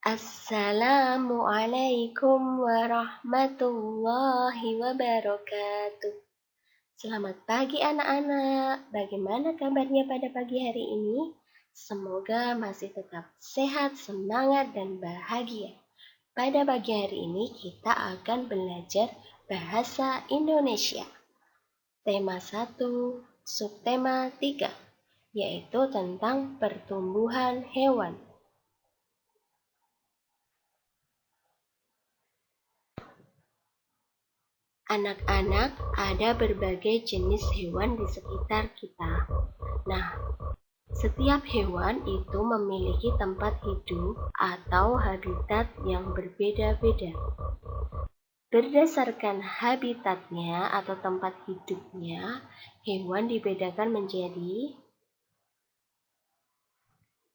Assalamualaikum warahmatullahi wabarakatuh. Selamat pagi anak-anak. Bagaimana kabarnya pada pagi hari ini? Semoga masih tetap sehat, semangat, dan bahagia. Pada pagi hari ini kita akan belajar bahasa Indonesia. Tema 1, subtema 3, yaitu tentang pertumbuhan hewan. Anak-anak, ada berbagai jenis hewan di sekitar kita. Nah, setiap hewan itu memiliki tempat hidup atau habitat yang berbeda-beda. Berdasarkan habitatnya atau tempat hidupnya, hewan dibedakan menjadi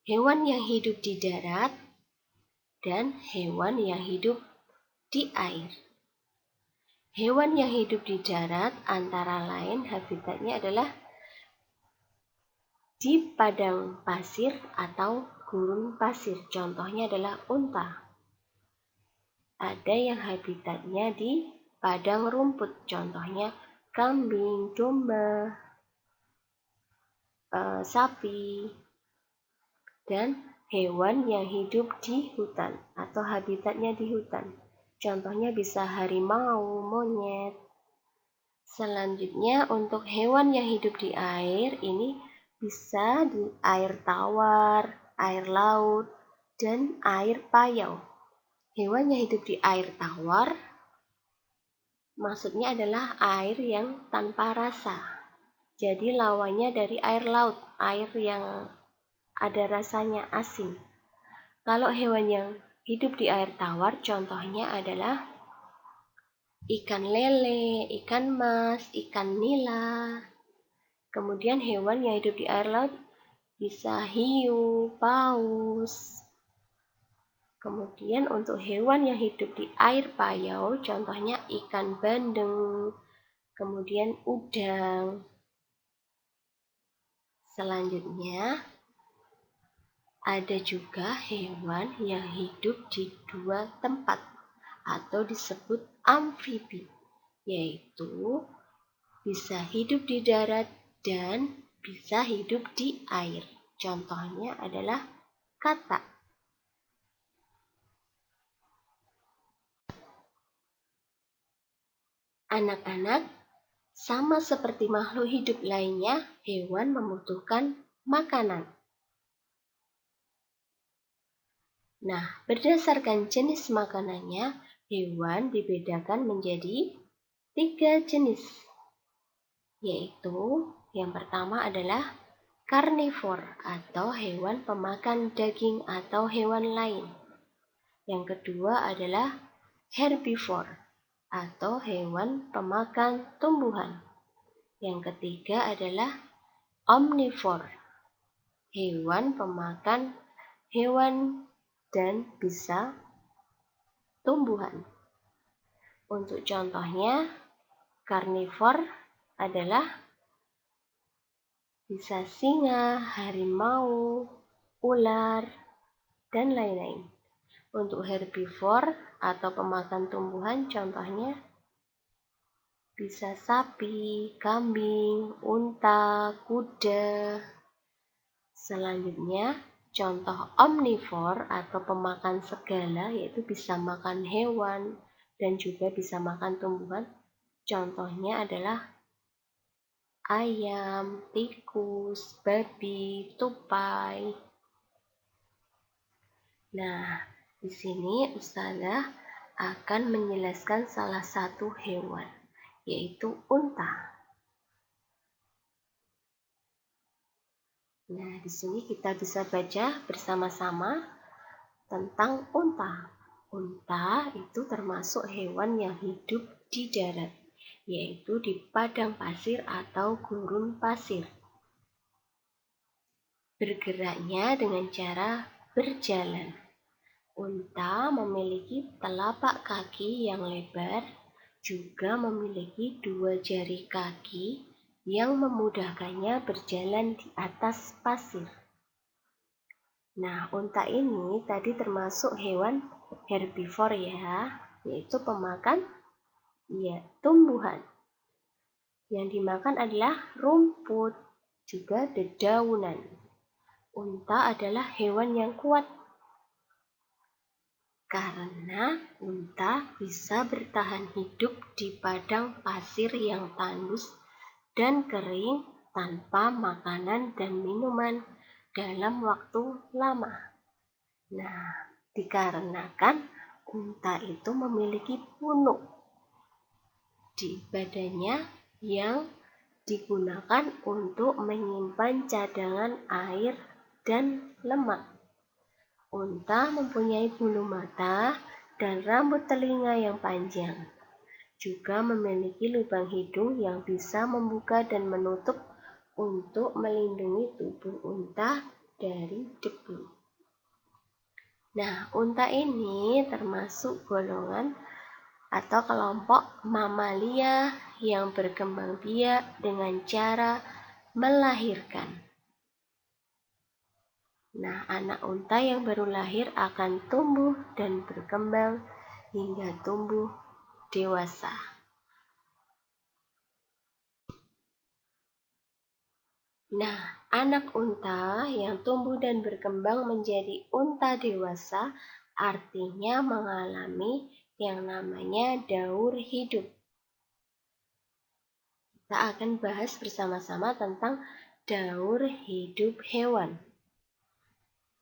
hewan yang hidup di darat dan hewan yang hidup di air. Hewan yang hidup di darat antara lain habitatnya adalah di padang pasir atau gurun pasir. Contohnya adalah unta. Ada yang habitatnya di padang rumput. Contohnya kambing, domba, sapi. Dan hewan yang hidup di hutan atau habitatnya di hutan. Contohnya bisa harimau, monyet. Selanjutnya untuk hewan yang hidup di air ini bisa di air tawar, air laut, dan air payau. Hewan yang hidup di air tawar maksudnya adalah air yang tanpa rasa. Jadi lawannya dari air laut, air yang ada rasanya asin. Kalau hewan yang hidup di air tawar contohnya adalah ikan lele, ikan mas, ikan nila. Kemudian hewan yang hidup di air laut bisa hiu, paus. Kemudian untuk hewan yang hidup di air payau contohnya ikan bandeng, kemudian udang. Selanjutnya ada juga hewan yang hidup di dua tempat atau disebut amfibi, yaitu bisa hidup di darat dan bisa hidup di air. Contohnya adalah katak. Anak-anak, sama seperti makhluk hidup lainnya, hewan membutuhkan makanan. Nah, berdasarkan jenis makanannya, hewan dibedakan menjadi 3 jenis, yaitu yang pertama adalah karnivor atau hewan pemakan daging atau hewan lain. Yang kedua adalah herbivor atau hewan pemakan tumbuhan. Yang ketiga adalah omnivor, hewan pemakan hewan dan bisa tumbuhan. Untuk contohnya, karnivor adalah bisa singa, harimau, ular, dan lain-lain. Untuk herbivor atau pemakan tumbuhan contohnya bisa sapi, kambing, unta, kuda. Selanjutnya, contoh omnivor atau pemakan segala yaitu bisa makan hewan dan juga bisa makan tumbuhan. Contohnya adalah ayam, tikus, babi, tupai. Nah, di sini Ustazah akan menjelaskan salah satu hewan, yaitu unta. Nah, di sini kita bisa baca bersama-sama tentang unta. Unta itu termasuk hewan yang hidup di darat, yaitu di padang pasir atau gurun pasir. Bergeraknya dengan cara berjalan. Unta memiliki telapak kaki yang lebar, juga memiliki 2 jari kaki yang memudahkannya berjalan di atas pasir. Nah, unta ini tadi termasuk hewan herbivor ya, yaitu pemakan tumbuhan. Yang dimakan adalah rumput, juga dedaunan. Unta adalah hewan yang kuat karena unta bisa bertahan hidup di padang pasir yang tandus dan kering tanpa makanan dan minuman dalam waktu lama. Nah, dikarenakan unta itu memiliki punuk di badannya yang digunakan untuk menyimpan cadangan air dan lemak. Unta mempunyai bulu mata dan rambut telinga yang panjang. Juga memiliki lubang hidung yang bisa membuka dan menutup untuk melindungi tubuh unta dari debu. Nah, unta ini termasuk golongan atau kelompok mamalia yang berkembang biak dengan cara melahirkan. Nah, anak unta yang baru lahir akan tumbuh dan berkembang hingga tumbuh dewasa. Nah, anak unta yang tumbuh dan berkembang menjadi unta dewasa artinya mengalami yang namanya daur hidup. Kita akan bahas bersama-sama tentang daur hidup hewan.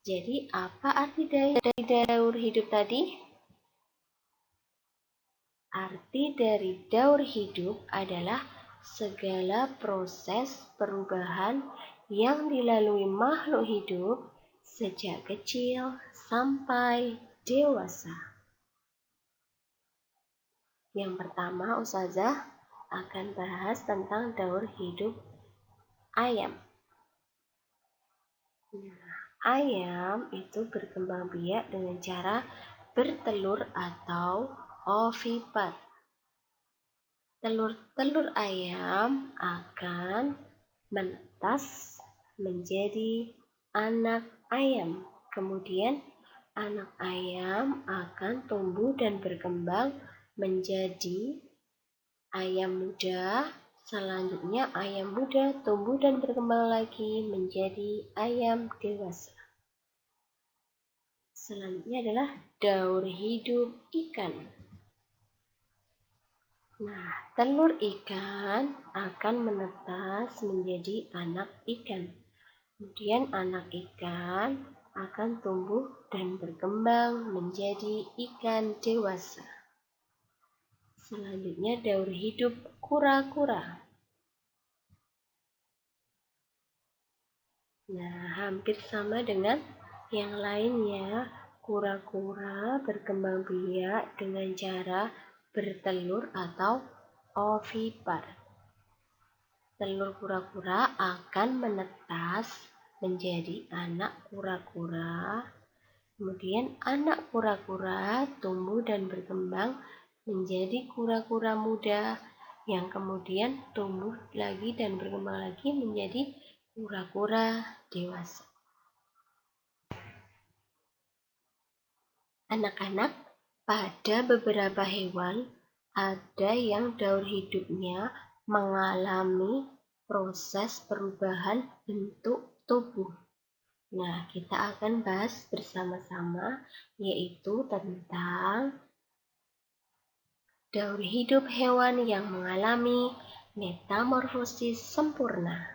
Jadi, apa arti dari daur hidup tadi? Arti dari daur hidup adalah segala proses perubahan yang dilalui makhluk hidup sejak kecil sampai dewasa. Yang pertama, Ustazah akan bahas tentang daur hidup ayam. Nah, ayam itu berkembang biak dengan cara bertelur atau ovipar. Telur-telur ayam akan menetas menjadi anak ayam. Kemudian anak ayam akan tumbuh dan berkembang menjadi ayam muda. Selanjutnya ayam muda tumbuh dan berkembang lagi menjadi ayam dewasa. Selanjutnya adalah daur hidup ikan. Nah, telur ikan akan menetas menjadi anak ikan. Kemudian anak ikan akan tumbuh dan berkembang menjadi ikan dewasa. Selanjutnya daur hidup kura-kura. Nah, hampir sama dengan yang lainnya. Kura-kura berkembang biak dengan cara bertelur atau ovipar. Telur kura-kura akan menetas menjadi anak kura-kura. Kemudian anak kura-kura tumbuh dan berkembang menjadi kura-kura muda yang kemudian tumbuh lagi dan berkembang lagi menjadi kura-kura dewasa. Anak-anak, pada beberapa hewan ada yang daur hidupnya mengalami proses perubahan bentuk tubuh. Nah, kita akan bahas bersama-sama yaitu tentang daur hidup hewan yang mengalami metamorfosis sempurna.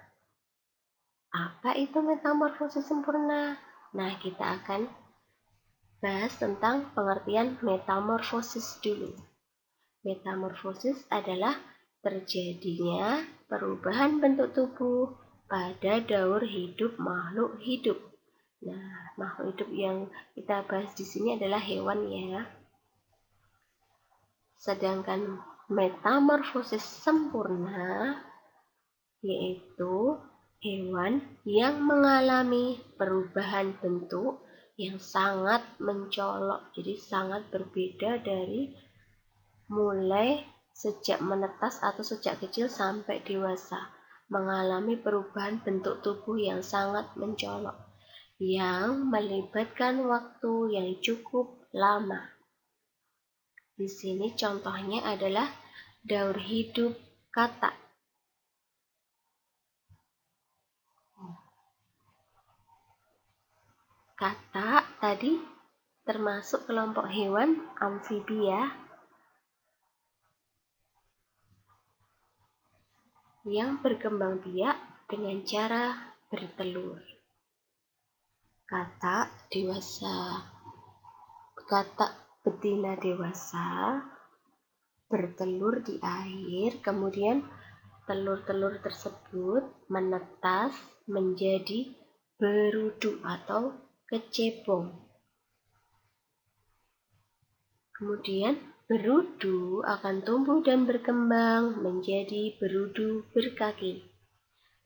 Apa itu metamorfosis sempurna? Nah, kita akan bahas tentang pengertian metamorfosis dulu. Metamorfosis adalah terjadinya perubahan bentuk tubuh pada daur hidup makhluk hidup. Nah, makhluk hidup yang kita bahas di sini adalah hewan ya. Sedangkan metamorfosis sempurna yaitu hewan yang mengalami perubahan bentuk yang sangat mencolok, jadi sangat berbeda dari mulai sejak menetas atau sejak kecil sampai dewasa, mengalami perubahan bentuk tubuh yang sangat mencolok. yang melibatkan waktu yang cukup lama. Di sini contohnya adalah daur hidup kata. Kata tadi termasuk kelompok hewan amfibia yang berkembang biak dengan cara bertelur. Kata betina dewasa bertelur di air, kemudian telur-telur tersebut menetas menjadi berudu atau kecebong. Kemudian berudu akan tumbuh dan berkembang menjadi berudu berkaki.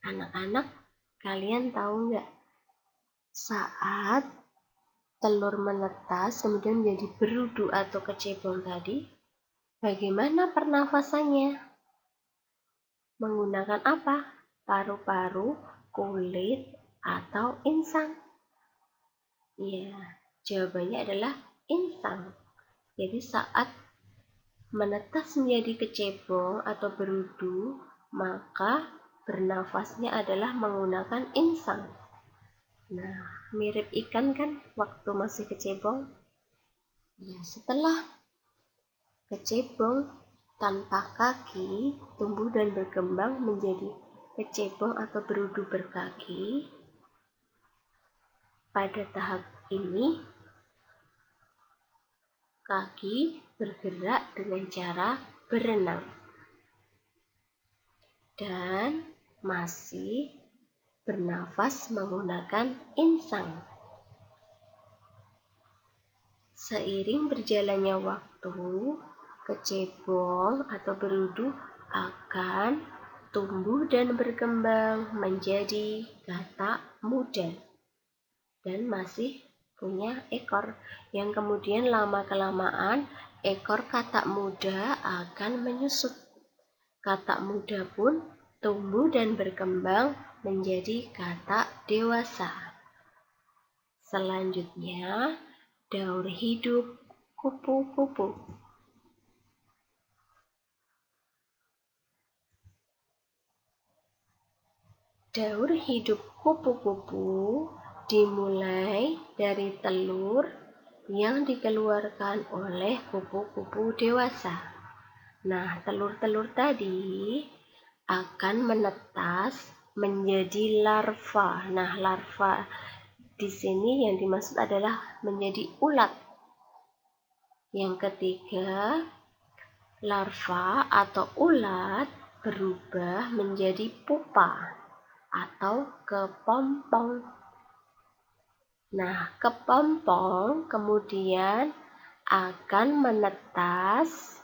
Anak-anak, kalian tahu nggak? Saat telur menetas kemudian menjadi berudu atau kecebong tadi, bagaimana pernafasannya? Menggunakan apa? Paru-paru, kulit, atau insang? Ya, jawabannya adalah insang. Jadi saat menetas menjadi kecebong atau berudu, maka bernafasnya adalah menggunakan insang. Nah, mirip ikan kan waktu masih kecebong? Ya, setelah kecebong tanpa kaki tumbuh dan berkembang menjadi kecebong atau berudu berkaki. Pada tahap ini, kaki bergerak dengan cara berenang dan masih bernafas menggunakan insang. Seiring berjalannya waktu, kecebong atau berudu akan tumbuh dan berkembang menjadi katak muda dan masih punya ekor, yang kemudian lama-kelamaan ekor katak muda akan menyusut. Katak muda pun tumbuh dan berkembang menjadi katak dewasa. Selanjutnya, daur hidup kupu-kupu. Daur hidup kupu-kupu dimulai dari telur yang dikeluarkan oleh kupu-kupu dewasa. Nah, telur-telur tadi akan menetas menjadi larva. Nah, larva di sini yang dimaksud adalah menjadi ulat. Yang ketiga, larva atau ulat berubah menjadi pupa atau kepompong. Nah, kepompong kemudian akan menetas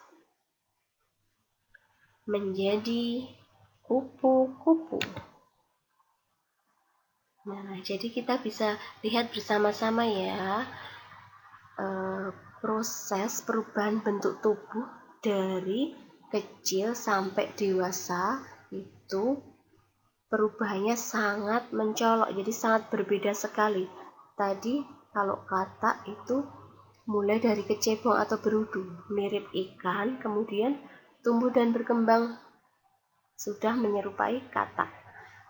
menjadi kupu-kupu. Nah, jadi kita bisa lihat bersama-sama ya proses perubahan bentuk tubuh dari kecil sampai dewasa itu perubahannya sangat mencolok, jadi sangat berbeda sekali. Tadi kalau katak itu mulai dari kecebong atau berudu, mirip ikan, kemudian tumbuh dan berkembang sudah menyerupai katak.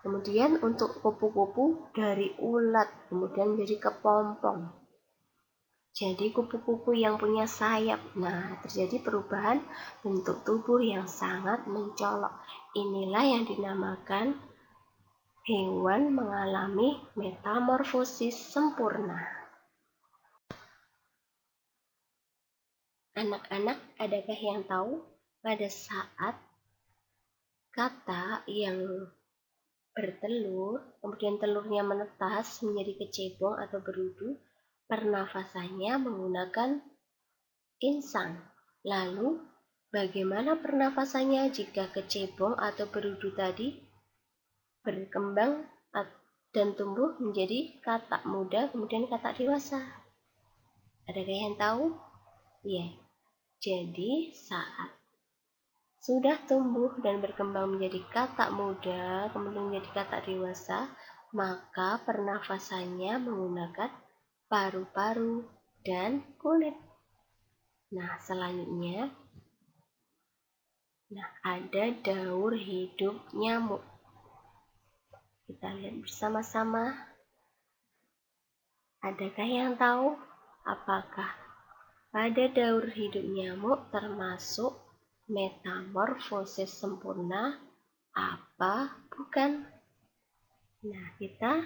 Kemudian untuk kupu-kupu dari ulat, kemudian menjadi kepompong. Jadi kupu-kupu yang punya sayap. Nah, terjadi perubahan bentuk tubuh yang sangat mencolok. Inilah yang dinamakan hewan mengalami metamorfosis sempurna. Anak-anak, adakah yang tahu pada saat katak yang bertelur, kemudian telurnya menetas menjadi kecebong atau berudu, pernafasannya menggunakan insang. Lalu, bagaimana pernafasannya jika kecebong atau berudu tadi berkembang dan tumbuh menjadi katak muda, kemudian katak dewasa? Adakah yang tahu? Ya, jadi saat sudah tumbuh dan berkembang menjadi katak muda, kemudian menjadi katak dewasa, maka pernafasannya menggunakan paru-paru dan kulit. Nah, selanjutnya, ada daur hidup nyamuk. Kita lihat bersama-sama. Adakah yang tahu apakah pada daur hidup nyamuk termasuk metamorfosis sempurna apa bukan? Nah, kita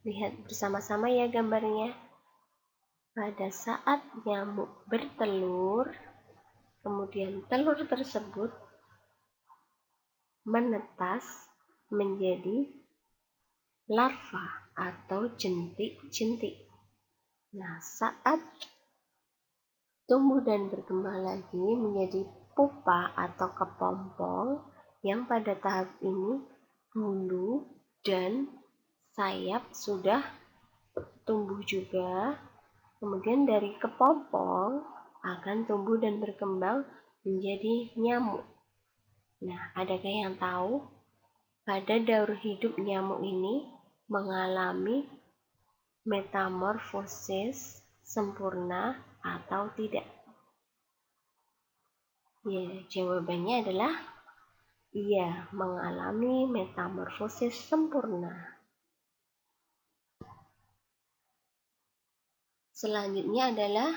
lihat bersama-sama ya gambarnya. Pada saat nyamuk bertelur, kemudian telur tersebut menetas menjadi larva atau jentik-jentik. Nah, saat tumbuh dan berkembang lagi menjadi pupa atau kepompong yang pada tahap ini bulu dan sayap sudah tumbuh juga. Kemudian dari kepompong akan tumbuh dan berkembang menjadi nyamuk. Nah, adakah yang tahu pada daur hidup nyamuk ini mengalami metamorfosis sempurna atau tidak? Ya, jawabannya adalah iya, mengalami metamorfosis sempurna. Selanjutnya adalah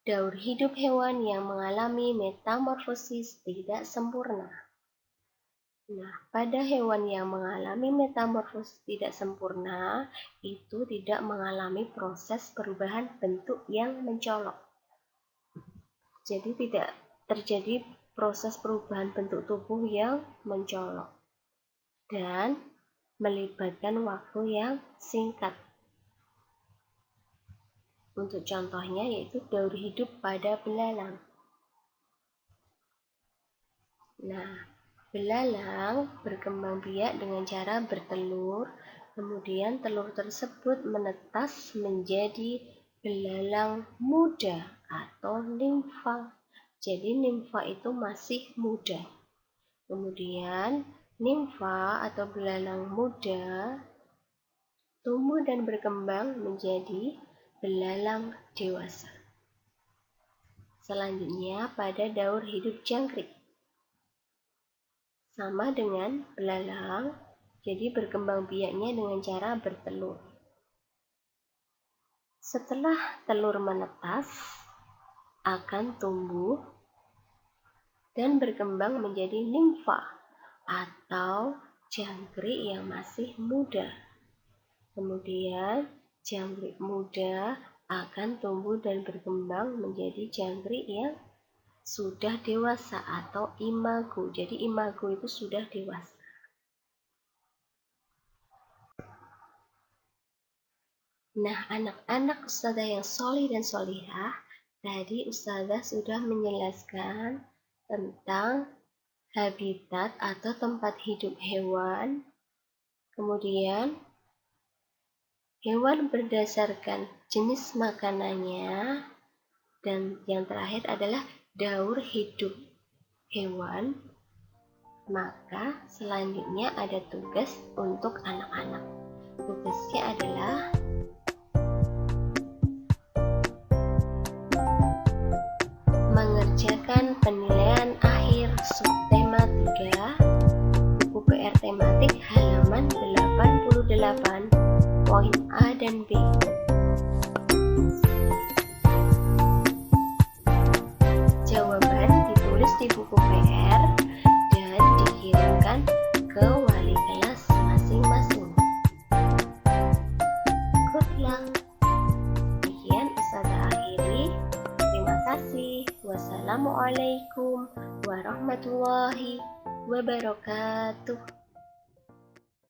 daur hidup hewan yang mengalami metamorfosis tidak sempurna. Nah, pada hewan yang mengalami metamorfosis tidak sempurna, itu tidak mengalami proses perubahan bentuk yang mencolok. Jadi tidak terjadi proses perubahan bentuk tubuh yang mencolok dan melibatkan waktu yang singkat. Untuk contohnya yaitu daur hidup pada belalang. Nah, belalang berkembang biak dengan cara bertelur, kemudian telur tersebut menetas menjadi belalang muda atau nimfa. Jadi nimfa itu masih muda. Kemudian nimfa atau belalang muda tumbuh dan berkembang menjadi belalang dewasa. Selanjutnya pada daur hidup jangkrik. Sama dengan belalang, jadi berkembang biaknya dengan cara bertelur. Setelah telur menetas, akan tumbuh dan berkembang menjadi nimfa atau jangkrik yang masih muda. Kemudian jangkrik muda akan tumbuh dan berkembang menjadi jangkrik yang sudah dewasa atau imago. Jadi imago itu sudah dewasa. Nah, anak-anak Ustazah yang solih dan solihah, tadi Ustazah sudah menjelaskan tentang habitat atau tempat hidup hewan, kemudian hewan berdasarkan jenis makanannya, dan yang terakhir adalah daur hidup hewan. Maka selanjutnya ada tugas untuk anak-anak. Tugasnya adalah mengerjakan penilaian akhir subtema 3 buku PR tematik halaman 88 poin A dan B. Jawaban ditulis di buku PR dan dikirimkan ke wali kelas masing-masing. Good luck. Demikian Ustazah akhiri. Terima kasih. Wassalamualaikum warahmatullahi wabarakatuh.